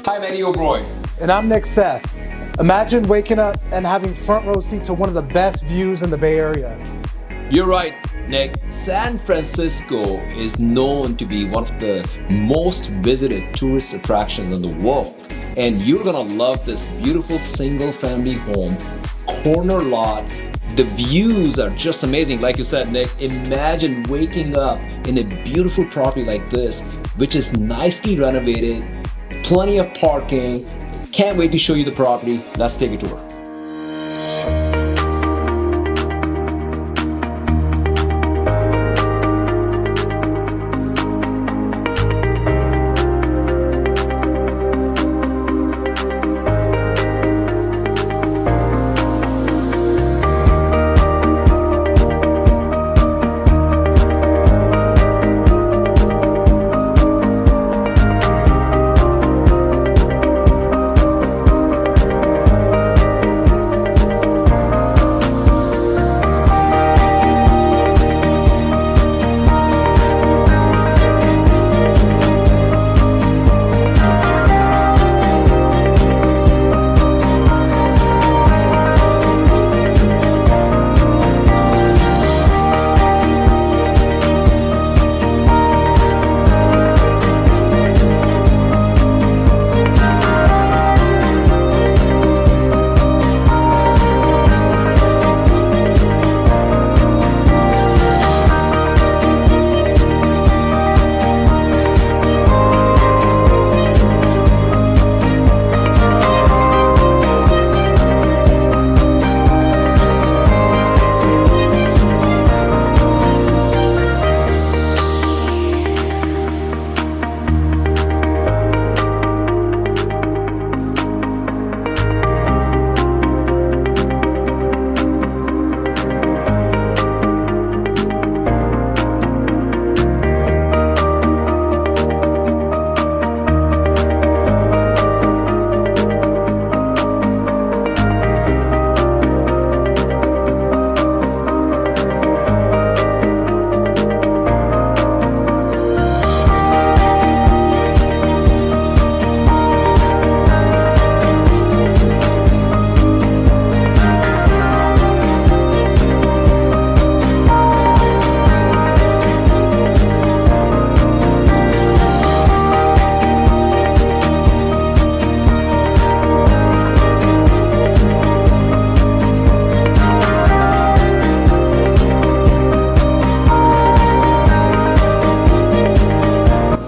Hi, I'm Eddie O'Brien. And I'm Nick Seth. Imagine waking up and having front row seat to one of the best views in the Bay Area. You're right, Nick. San Francisco is known to be one of the most visited tourist attractions in the world. And you're gonna love this beautiful single family home, corner lot. The views are just amazing. Like you said, Nick, imagine waking up in a beautiful property like this, which is nicely renovated, plenty of parking. Can't wait to show you the property. Let's take a tour.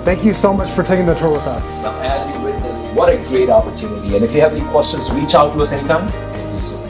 Thank you so much for taking the tour with us. Now, as you witness, what a great opportunity. And if you have any questions, reach out to us anytime. See you soon.